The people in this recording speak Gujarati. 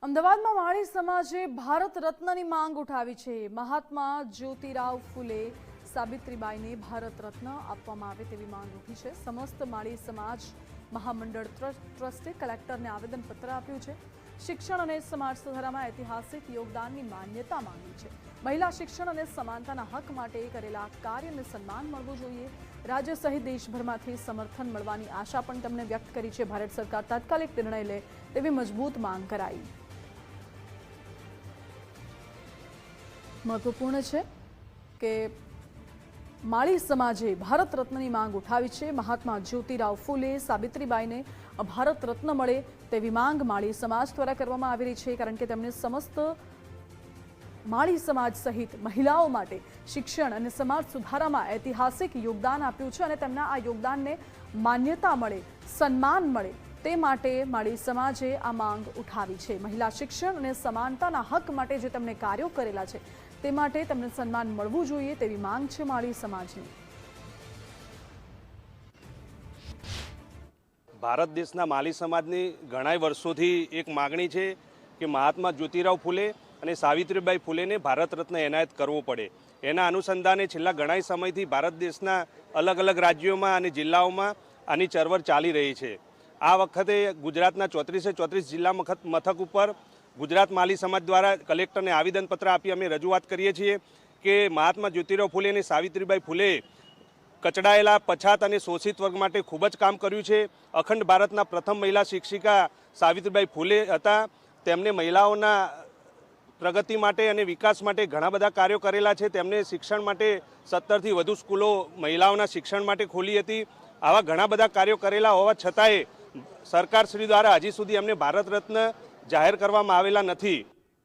અમદાવાદમાં માળી સમાજે ભારત રત્નની માંગ ઉઠાવી છે। મહાત્મા જ્યોતિરાવ ફૂલે સાવિત્રીબાઈને ભારત રત્ન આપવામાં આવે તેવી માંગ ઉઠી છે। સમસ્ત માળી સમાજ મહામંડળ ટ્રસ્ટે કલેક્ટરને આવેદનપત્ર આપ્યું છે। શિક્ષણ અને સમાજ સુધારામાં ઐતિહાસિક યોગદાનની માન્યતા માંગી છે। મહિલા શિક્ષણ અને સમાનતાના હક માટે કરેલા કાર્યને સન્માન મળવું જોઈએ। રાજ્ય સહિત દેશભરમાંથી સમર્થન મળવાની આશા પણ તેમણે વ્યક્ત કરી છે। ભારત સરકાર તાત્કાલિક નિર્ણય લે તેવી મજબૂત માંગ કરાઈ। महत्वपूर्ण है कि माળી समाजे भारत रत्न की मांग उठावी है। महात्मा ज्योतिराव फूले सावित्रीबाई ने भारत रत्न मळे तेवी मांग माળી समाज द्वारा करवामां आवी रही है, कारण के तेमणे समस्त माળી समाज सहित महिलाओं माटे शिक्षण और समाज सुधारामां ऐतिहासिक योगदान आप्युं छे अने तेमना आ योगदानने मान्यता मळे, सन्मान मळे ते माटे माળી समाजे आ मांग उठावी है। महिला शिक्षण और समानताना हक माटे जे तेमणे कार्यो करेला छे ते माटे तेमणे सन्मान मळवुं जोईए तेवी मांग छे माળી समाजनी। भारत देशना माળી समाजनी घणाय वर्षोथी एक मागणी छे कि महात्मा ज्योतिराव फूले અને સાવિત્રીબાઈ ફૂલેને ભારત રત્ન એનાયત કરવો પડે। એના અનુસંધાને છેલ્લા ઘણા સમયથી ભારત દેશના અલગ અલગ રાજ્યોમાં અને જિલ્લાઓમાં આની ચળવળ ચાલી રહી છે। આ વખતે ગુજરાતના 34 જિલ્લા મથક ઉપર ગુજરાત માળી સમાજ દ્વારા કલેક્ટરને આવેદનપત્ર આપી અમે રજૂઆત કરીએ છીએ કે મહાત્મા જ્યોતિરાવ ફૂલે અને સાવિત્રીબાઈ ફૂલે કચડાયેલા પછાત અને શોષિત વર્ગ માટે ખૂબ જ કામ કર્યું છે। અખંડ ભારતના પ્રથમ મહિલા શિક્ષિકા સાવિત્રીબાઈ ફૂલે હતા। તેમણે મહિલાઓના પ્રગતિ માટે અને વિકાસ માટે ઘણા બધા કાર્યો કરેલા છે। તેમણે શિક્ષણ માટે 17 થી વધુ સ્કૂલો મહિલાઓના શિક્ષણ માટે ખોલી હતી। આવા ઘણા બધા કાર્યો કરેલા હોવા છતાંય સરકારશ્રી દ્વારા હજી સુધી એમને ભારત રત્ન જાહેર કરવામાં આવેલા નથી।